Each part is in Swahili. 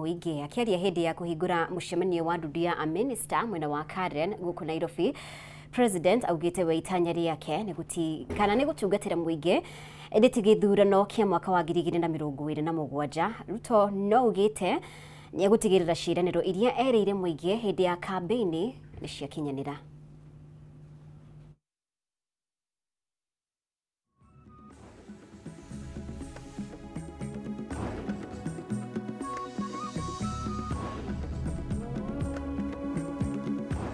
muingi akiaria hindi ya kuhingura mucemanio wa ndudu ya minister mwena wa Karen guku Nairobi. President augite we itanya riake ni gutungatira muingi endete githurano kia mwaka wa 2027. Ruto no ugite ni gutigirira ciraniro iria ereire muingi hindi ya campaign ni ciakinyanira.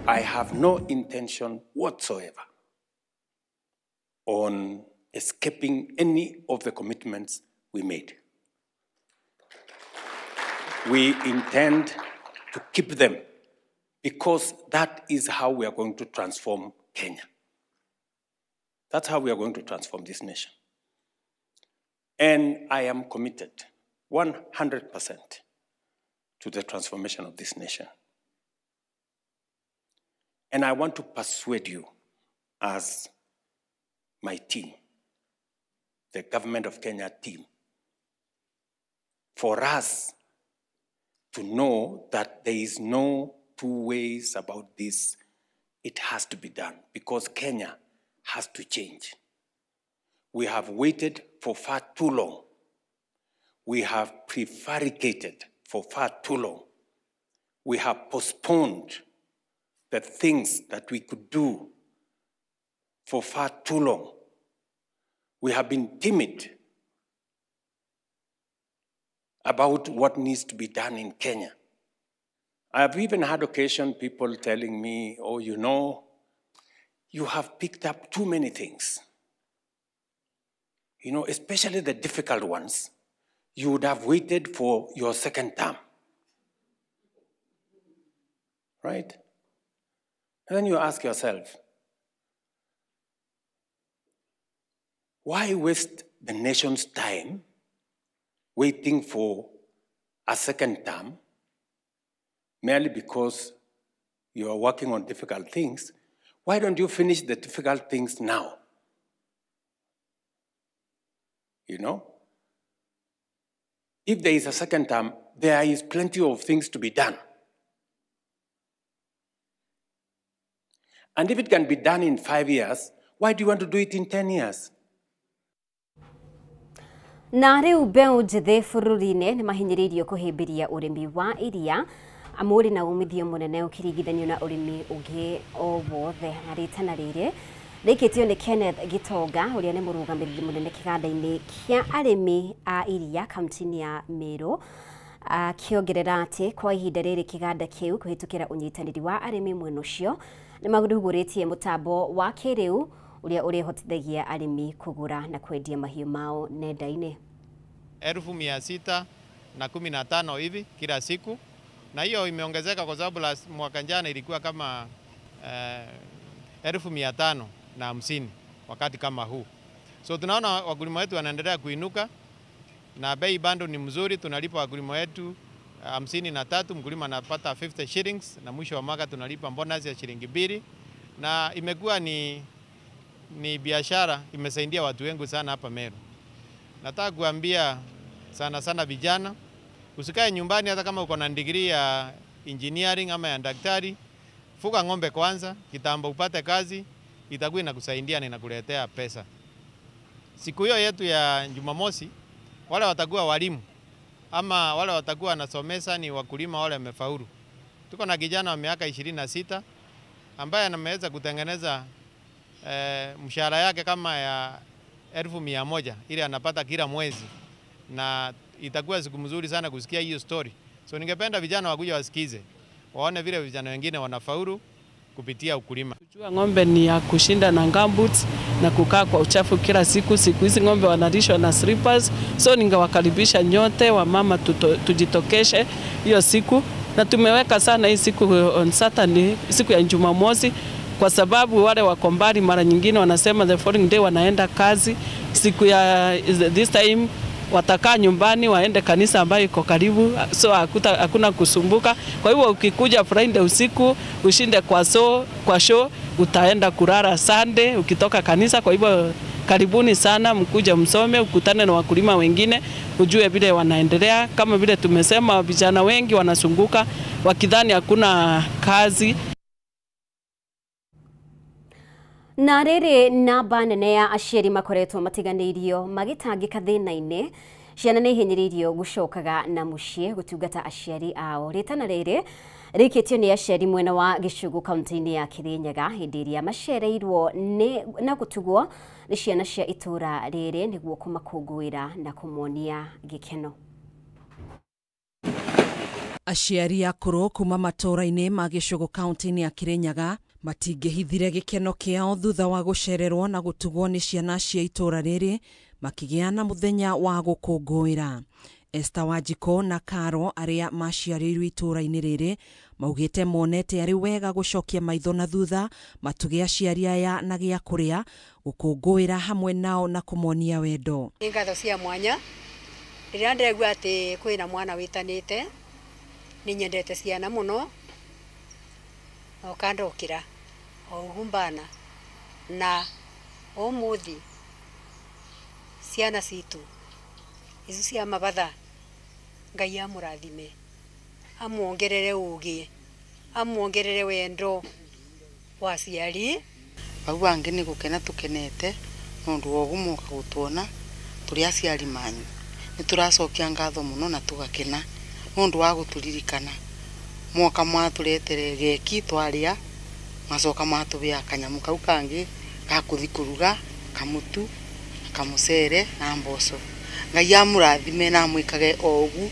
I have no intention whatsoever on escaping any of the commitments we made. We intend to keep them because that is how we are going to transform Kenya. That's how we are going to transform this nation. And I am committed 100% to the transformation of this nation. And I want to persuade you as my team, the Government of Kenya team, for us to know that there is no two ways about this. It has to be done because Kenya has to change. We have waited for far too long. We have prevaricated for far too long. We have postponed the things that we could do for far too long. We have been timid about what needs to be done in Kenya. I have even had occasion people telling me, oh, you know, you have picked up too many things. You know, especially the difficult ones. You would have waited for your second term. Right? And then you ask yourself, why waste the nation's time waiting for a second term merely because you are working on difficult things? Why don't you finish the difficult things now? You know? If there is a second term, there is plenty of things to be done. And if it can be done in 5 years, why do you want to do it in 10 years? Na riu mbeu njithe bururi-ini ni mahinyiririo kuhimbiria urimi wa iria amuri na umithio munene ukiringithanio na urimi ungi o wothe. Na ritana riri rikitio ni Kenneth Gitonga uria ni murugamiriri munene kiganda-ini kia arimi a iria kaunti-ini ya Meru. Akiongerera ati kwa ihinda riri kiganda kiu kuhitukira unyitaniri wa arimi mwena ucio ni maguruguritie mutambo wa kiriu uria urihotithagia arimi kugura na kwendia mahiu mao nenda-ini. 615 hivi kila siku, na hiyo imeongezeka kwa sababu mwaka jana ilikuwa kama 1550 wakati kama huu. So tunaona wakulima wetu wanaendelea kuinuka na bei bado ni mzuri. Tunalipa wakulima wetu 53, mkulima anapata 50 shillings, na mwisho wa mwaka tunalipa bonus ya shilingi 2, na imekuwa ni biashara, imesaidia watu wengi sana hapa Meru. Nataka kuambia sana vijana, usikae nyumbani hata kama uko na degree ya engineering ama ya daktari. Fuga ng'ombe kwanza, kitambo upate kazi, itakuwa inakusaidia na inakuletea pesa. Siku hiyo yetu ya Jumamosi, wale watakuwa walimu ama wale watakuwa wanasomesa ni wakulima wale wamefaulu. Tuko na kijana wa miaka 26 ambaye anaweza kutengeneza mshahara yake kama ya 1,100 ili anapata kila mwezi, na itakuwa siku mzuri sana kusikia hiyo story. So ningependa vijana wakuja wasikize, waone vile vijana wengine wanafaulu kupitia ukulima. Kujua ng'ombe ni ya kushinda na gumboots na kukaa kwa uchafu kila siku. Siku hizi ng'ombe wanalishwa na slippers. So ningewakaribisha nyote wa mama tujitokeshe hiyo siku, na tumeweka sana hii siku on Saturday, siku ya Jumamosi, kwa sababu wale wako mbali mara nyingine wanasema the following day wanaenda kazi. Siku ya this time watakaa nyumbani waende kanisa ambayo iko karibu, so hakuna kusumbuka. Kwa hivyo ukikuja Friday usiku ushinde kwa show utaenda kulala Sunday ukitoka kanisa. Kwa hivyo karibuni sana, mkuja msome, ukutane na wakulima wengine, ujue vile wanaendelea. Kama vile tumesema, vijana wengi wanasunguka wakidhani hakuna kazi. Na riri namba nene ya aciari makoretwo matiganĩirio magĩtangĩka thĩna-inĩ, ciana nĩ ihinyĩrĩirio gũcokaga na mũciĩ gũtungata aciari ao. Rĩtana rĩrĩ rĩkĩtio nĩ aciari mwena wa Gĩcũgũ kaunti-inĩ ya Kĩrĩnyaga hĩndĩ ĩrĩa macereirwo na gũtugwo nĩ ciana cia itũra rĩrĩ nĩguo kũmakũngũĩra na kũmonia gĩkeno. Aciari akũrũ kuma matũra-inĩ ma Gĩcũgũ kaunti-inĩ ya Kĩrĩnyaga matingĩhithire gĩkeno kĩao thutha wa gũcererwo na gũtugwo nĩ ciana cia itũra rĩrĩ makĩgĩa na mũthenya wa gũkũngũĩra. Esther Wanjikũ na Karo arĩa maciarĩirwo itũra-inĩ rĩrĩ maugĩte monete arĩ wega gũcokia maitho na thutha matuge aciari aya na gĩa kũrĩa gũkũngũĩra hamwe nao na kũmonia wendo. Nĩ ngatho cia mwanya rĩrĩa ndĩraigua atĩ kwĩna mwana wĩtanĩte, nĩ nyendete ciana mũno na ũkandokĩra ũgumbana na ũmũthĩ ciana citũ ici cia mabatha Ngai amũrathime, amuongerere ũgĩ, amuongerere wendo wa ciari. Bau angĩ nĩ gũkena tũkenete nondũ wa ũgũmoka gũtuona tũrĩ aciari manyu. Nĩ tũracokia ngatho mũno na tũgakena nondũ wa gũtũririkana mwoka mwatũretere geki twarĩa, macoka matũbea kanyamu kau kangĩ gakũthi kũruga kamutu kamucere na mboco. Ngai amũrathime na amwĩkage o ũgu.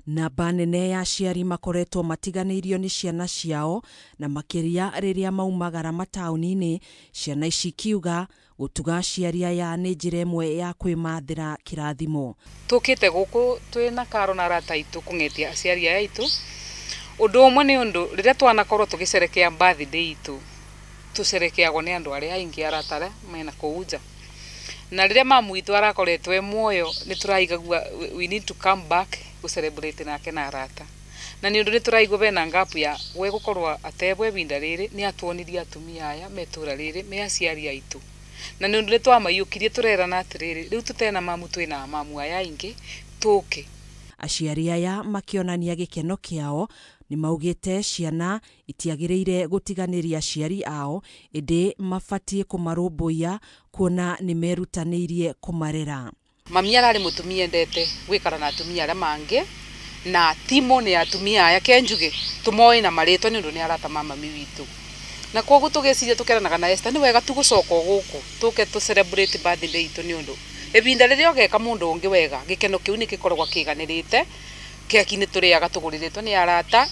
Namba nene ya aciari makoretwo matiganĩirio nĩ ciana ciao na makĩria rĩrĩa maumagara mataũni-inĩ, ciana ici kiuga gũtuga aciari aya nĩ njĩra ĩmwe ya kwĩmathĩra kĩrathimo. Tũkĩte gũkũ twĩna Karo na arata aitũ kũng'etia aciari aya aitũ. Ũndũ ũmwe nĩ ũndũ rĩrĩa twanakorwo tũgĩcerekea birthday itũ tũcerekeagwo nĩ andũ arĩa aingĩ arata arĩa mena kũu nja. Na rĩrĩa mamu witũ arakoretwo muoyo nĩ tũraigagua we need to come back to celebrate nake na arata. Na nĩ ũndũ nĩ tũraigua bena ngapu ya we gũkorwo atebwe binda rĩrĩ nĩ atuonirie atumia aya metũra rĩrĩ me aciari aitũ. Na nĩ ũndũ nĩ twamaiyũkirie tũrerana atĩrĩrĩ rĩu tũtena mamu twĩna mamu aya aingĩ tũke. Aciari aya makĩonania gĩkeno kĩao nĩ maugĩte ciana itiagĩrĩire gũtiganĩria aciari ao, ĩndĩ mabatiĩ kũmarũmbũiya kuona nĩ merutanĩirie kũmarera. Mami ararĩ mũtumia endete gwĩkara na atumia arĩa mangĩ na timo nĩ atumia aya kenjuge tũmoĩ na marĩtwa nĩ ũndũ nĩ arata mami witũ. Na kwoguo tũgĩciria tũkeranaga na Esther nĩ wega tũgũcoka gũkũ tũke tũ celebrate birthday itũ nĩ ũndũ ebinda rĩrĩa ũgeka mũndũ ũngĩ wega gĩkeno kĩu nĩ gĩkoragwo kĩganĩrĩte keki nĩ tũrĩaga tũgũrĩrĩtwo nĩ arata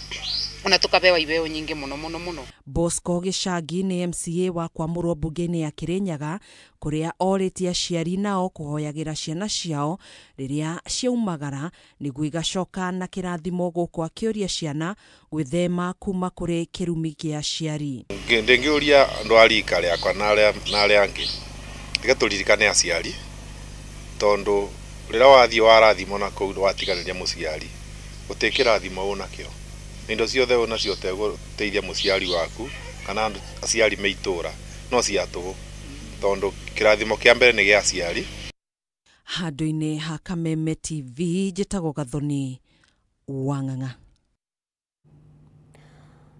ona tukabewa ibeo nyingi muno muno muno. Bosco Gĩchangi nĩ MCA wa kwamũrwo mbunge-inĩ ya Kĩrĩnyaga kũrĩa orĩtie aciari nao kũhoyagĩra ciana ciao rĩrĩa ciaumagara nĩguo igacoka na kĩrathimo gũkũ akĩũria ciana gwĩthema kuma kũrĩ kĩrumi gĩa aciari. Ndĩngĩũria andũ a rika rĩakwa na arĩa angĩ tiga tũririkane aciari tondũ rĩrĩa wathiĩ warathimo na kũu watiganĩria mũciari ũtĩkĩrathimo ũnakĩo. Indo ciothe onacio tegũteithia mũciari waku kana aciari meitũra no ciatũgũ tondũ kĩrathimo kĩa mbere nĩ gĩa aciari. Handũ-inĩ ha Kameme TV njĩtagwo Gathoni Wang'ang'a.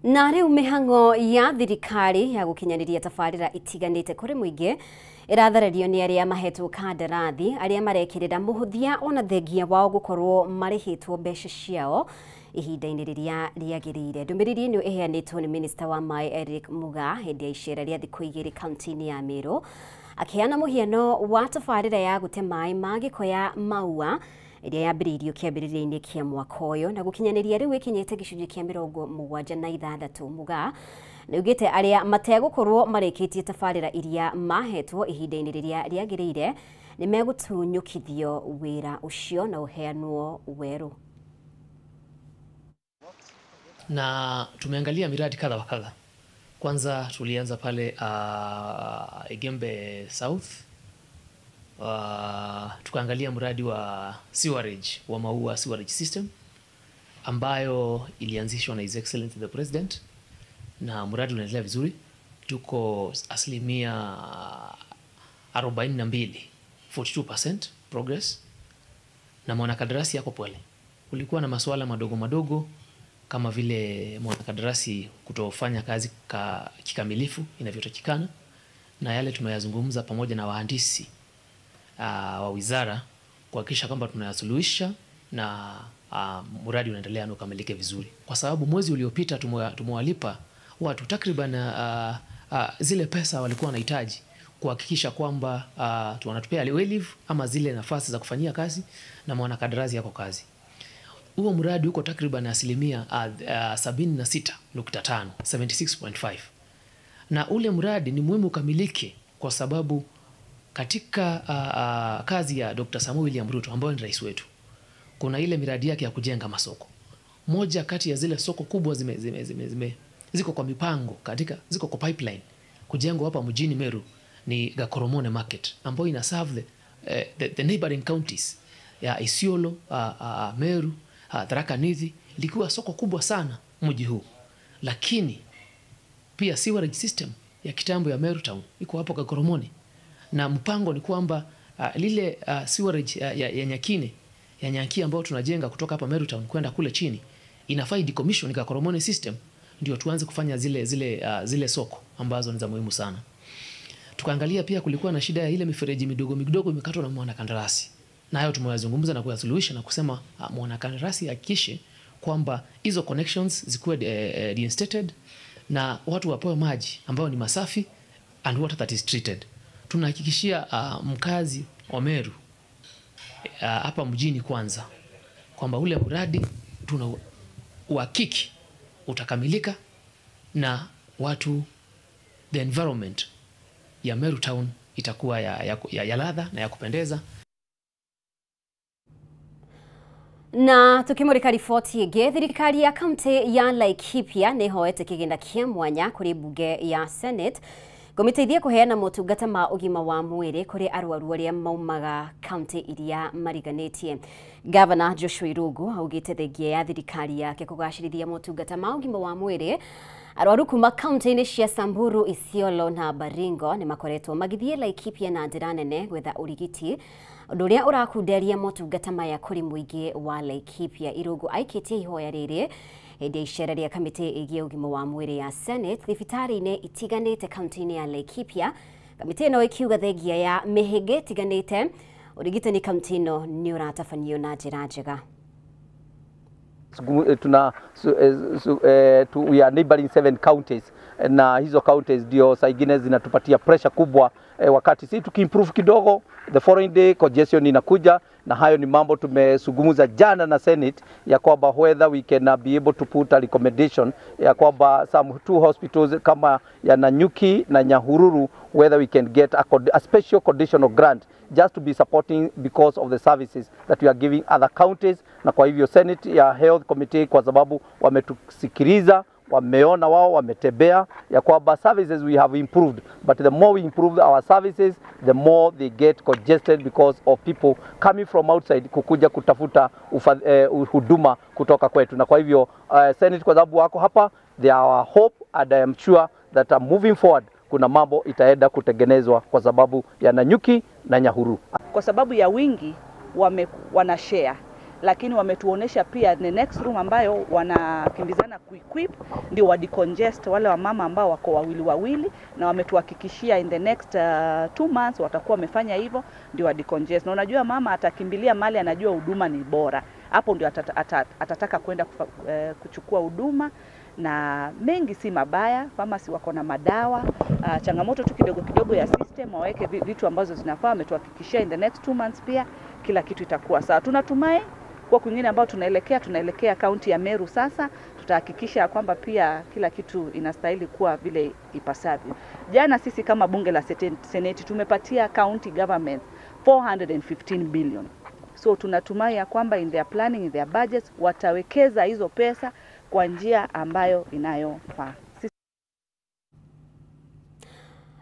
Na rĩu mĩhang'o ya thirikari ya gũkinyanĩria tabarĩra itiganĩte kũrĩ mũingĩ ĩratharerio nĩ arĩa mahetwo kandarathi arĩa marekĩrĩra mũhũthia ona thengia wao gũkorwo marĩhĩtwo mbeca ciao ihinda-inĩ rĩrĩa rĩagĩrĩire. Ndũmĩrĩri ĩno ĩheanĩtwo nĩ Minister wa Maĩ Eric Muga hĩndĩ ya icera rĩa thikũ igĩrĩ kaunti-inĩ ya Meru akĩheana mũhiano wa tabarĩra ya gũte maĩ ma gĩko ya Maua ĩrĩa yambĩrĩirio kĩambĩrĩria-inĩ kĩa mwaka ũyũ na gũkinyanĩria rĩu ĩkinyĩte gĩcunjĩ kĩa 76. Muga nĩaugĩte arĩa mategũkorwo marĩkĩtie tabarĩra iria mahetwo ihinda-inĩ rĩrĩa rĩagĩrĩire nĩ megũtunyũkithio wĩra ũcio na ũheanwo werũ. Na tumeangalia miradi kadha wa kadha. Kwanza tulianza pale Igembe South. Tukaangalia mradi wa sewerage wa Maua sewerage system ambayo ilianzishwa na His Excellency the President na mradi unaendelea vizuri. Tuko 42, 42% progress, na mwanakandarasi yako pole. Kulikuwa na masuala madogo madogo kama vile mwanakandarasi kutofanya kazi kikamilifu inavyotakikana, na yale tumeyazungumza pamoja na wahandisi wa wizara kuhakikisha kwamba tunayasuluhisha na mradi unaendelea na ukamilike vizuri. Kwa sababu mwezi uliopita tumewalipa watu takriban zile pesa walikuwa wanahitaji kuhakikisha kwamba wanatupea leave ama zile nafasi za kufanyia kazi na mwanakandarasi yako kazi. Huo mradi uko takriban 76.5, 76.5. Na ule mradi ni muhimu ukamilike kwa sababu katika kazi ya Dr. Samuel William Ruto ambaye ni rais wetu, kuna ile miradi yake ya kujenga masoko. Moja kati ya zile soko kubwa ziko kwa mipango, ziko kwa pipeline kujengwa hapa mjini Meru ni Gakoromone Market ambayo ina serve the neighboring counties ya Isiolo, Meru, Tharaka Nithi, likiwa soko kubwa sana mji huu. Lakini pia sewerage system ya kitambo ya Meru Town iko hapo Gakoromone, na mpango ni kwamba lile sewerage ya Nyakine ya Nyanki ambayo tunajenga kutoka hapa Meru Town kwenda kule chini inafaa decommission Gakoromone system ndio tuanze kufanya zile soko ambazo ni za muhimu sana. Tukaangalia pia kulikuwa na shida ya ile mifereji midogo midogo imekatwa na mwanakandarasi. Na hayo tumewazungumza na kuyasuluhisha na kusema mwanakandarasi hakikishe kwamba hizo connections zikuwe reinstated na watu wapewe maji ambayo ni masafi and water that is treated. Tunahakikishia mkazi wa Meru hapa mjini kwanza kwamba ule mradi tuna uhakiki utakamilika na watu, the environment ya Meru Town itakuwa ya ladha na ya kupendeza. Na tukimurika riboti ĩngĩ, thirikari ya kaunti ya Laikipia nĩ hoete kĩgĩna kĩa mwanya kũrĩ bunge ya Senate kũmĩteithia kũheana motungata ma ũgima wa mwĩrĩ kũrĩ arwaru arĩa maumaga kaunti iria mariganĩtie. Gavana Joshua Irungu augĩte thengia ya thirikari yake kũgacĩrithia motungata ma ũgima wa mwĩrĩ, arwaru kuma kaunti-inĩ cia Samburu, Isiolo na Baringo nĩ makoretwo magĩthiĩ Laikipia na njĩra nene gwetha ũrigiti, ũndũ ũrĩa ũrakunderia motungata maya kũrĩ mũingĩ wa Laikipia. Irungu aikĩtie ihoya rĩrĩ hĩndĩ ya icera rĩa kamĩtĩ ĩgiĩ ũgima wa mwĩrĩ ya Senate thibitarĩ-inĩ itiganĩte kaunti-inĩ ya Laikipia. Kamĩtĩ ĩno ĩkiuga thengia ya mĩhĩnga ĩtiganĩte, ũrigitani kaunti ĩno nĩ ũratabanio na njĩra njega. We are neighboring 7 counties na hizo counties ndio saa ingine zinatupatia pressure kubwa wakati sisi tukiimprove kidogo the following day congestion inakuja, na hayo ni mambo tumesungumuza jana na Senate ya kwamba whether we can be able to put a recommendation ya kwamba some 2 hospitals kama ya Nanyuki na Nyahururu whether we can get a special conditional grant just to be supporting because of the services that we are giving other counties. Na kwa hivyo Senate ya Health Committee kwa sababu wametusikiliza, wameona wao wametembea ya kwamba services we have improved, but the more we improve our services the more they get congested because of people coming from outside kukuja kutafuta huduma kutoka kwetu. Na kwa hivyo Senate kwa sababu wako hapa, they are our hope and I am sure that moving forward kuna mambo itaenda kutengenezwa kwa sababu ya Nanyuki na Nyahururu. Kwa sababu ya wingi wana share, lakini wametuonesha pia the next room ambayo wanakimbizana kuequip ndio wa decongest wale wa mama ambao wako wawili, na wametuhakikishia in the next 2 months watakuwa wamefanya hivyo ndio wa decongest. Na unajua mama atakimbilia mali anajua huduma ni bora, hapo ndio atataka kwenda kuchukua huduma, na mengi si mabaya. Pharmacy wako na madawa, changamoto tu kidogo ya system, waweke vitu ambazo zinafaa. Wametuhakikishia in the next 2 months pia kila kitu itakuwa sawa. Tunatumai kwa kwingine ambao tunaelekea kaunti ya Meru sasa, tutahakikisha kwamba pia kila kitu inastahili kuwa vile ipasavyo. Jana sisi kama bunge la Senate tumepatia county government 415 billion. So tunatumai ya kwamba in their planning, in their budgets watawekeza hizo pesa kwa njia ambayo inayofaa.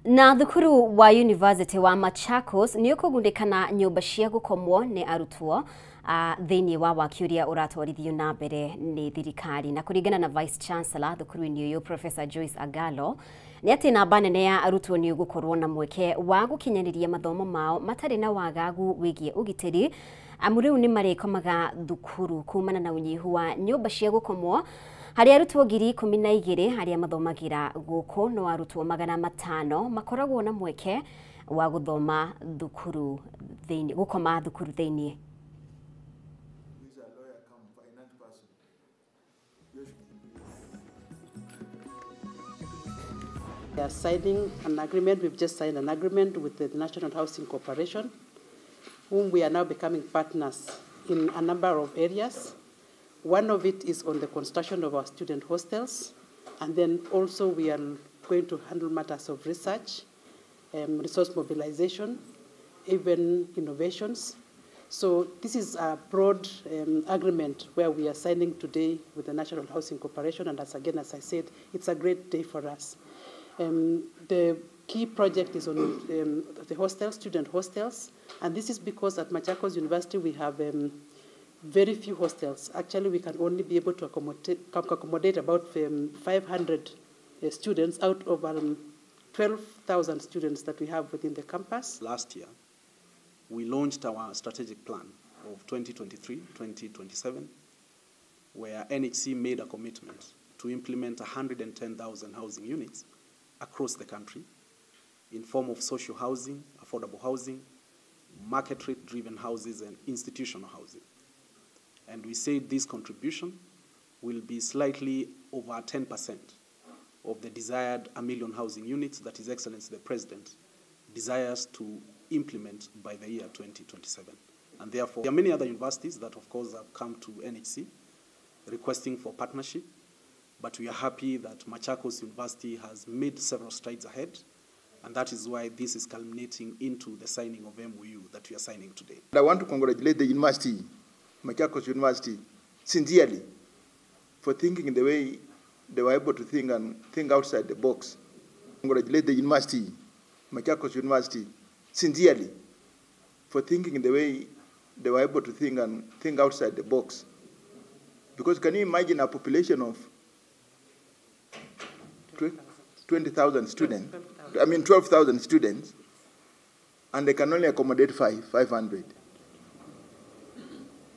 Na thukuru wa University wa Machakos nĩ ũkũgundĩkana nyũmba cia gũkomwo nĩ arutwo thĩinĩ wa waki ũrĩa ũratwarithio na mbere nĩ thirikari. Na kũringana na Vice Chancellor thukuru-inĩ ũyũ Professor Joyce Agalo, nĩ atĩ namba nene ya arutwo nĩ ũgũkorwo na mweke wa gũkinyanĩria mathomo mao matarĩ na wagagu wĩgiĩ ũgitĩri, amu rĩu nĩ marĩkomaga thukuru kumana na ũnyihu wa nyũmba cia gũkomwo, harĩ arutwo 12,000 harĩa mathomagĩra gũkũ, no arutwo 500 makoragwo na mweke wa gũthoma thukuru thĩinĩ, gũkoma thukuru thĩinĩ. We are signing an agreement. We've just signed an agreement with the National Housing Corporation, whom we are now becoming partners in a number of areas. One of it is on the construction of our student hostels, and then also we are going to handle matters of research, resource mobilization, even innovations. So this is a broad agreement where we are signing today with the National Housing Corporation, and as I said, it's a great day for us. The key project is on the hostels, student hostels, and this is because at Machakos University we have very few hostels. Actually, we can only be able to accommodate about 500 students out of 12,000 students that we have within the campus. Last year, we launched our strategic plan of 2023-2027, where NHC made a commitment to implement 110,000 housing units across the country in form of social housing, affordable housing, market rate-driven houses, and institutional housing. And we say this contribution will be slightly over 10% of the desired 1 million housing units that His Excellency the President desires to implement by the year 2027. And therefore, there are many other universities that, of course, have come to NHC requesting for partnership, but we are happy that Machakos University has made several strides ahead, and that is why this is culminating into the signing of MOU that we are signing today. I want to congratulate the university, Machakos University, sincerely for thinking the way they were able to think and think outside the box. Congratulate the university, Machakos University, sincerely for thinking the way they were able to think and think outside the box. Because can you imagine a population of 20,000 students, 12,000 students, and they can only accommodate 500.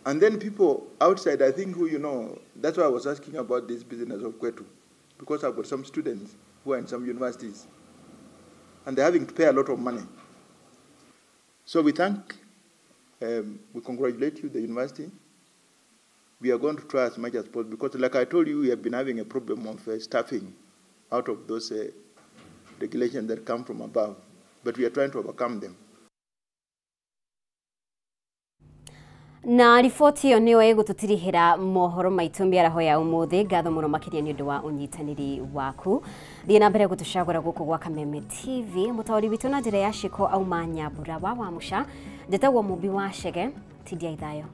And then people outside, I think who you know, that's why I was asking about this business of Kwetu, because I've got some students who are in some universities, and they're having to pay a lot of money. So we congratulate you, the university. We are going to try as much as possible, because like I told you, we have been having a problem of staffing out of those regulations that come from above, but we are trying to overcome them. Na riboti ĩyo nĩyo ĩgũtũtirihĩra mohoro maitũ mĩaraho ya ũmũthĩ. Ngatho mũno makĩria nĩ ũndũ wa ũnyitanĩri waku. Thiĩ na mbere gũtũcagũra gũkũ gwa Kameme TV. Mũtaũri witũ na njĩra ya ciko auma Nyambura wa Wamuca. Njĩtagwo Mũmbi wa Chege. Tidia Ithayo.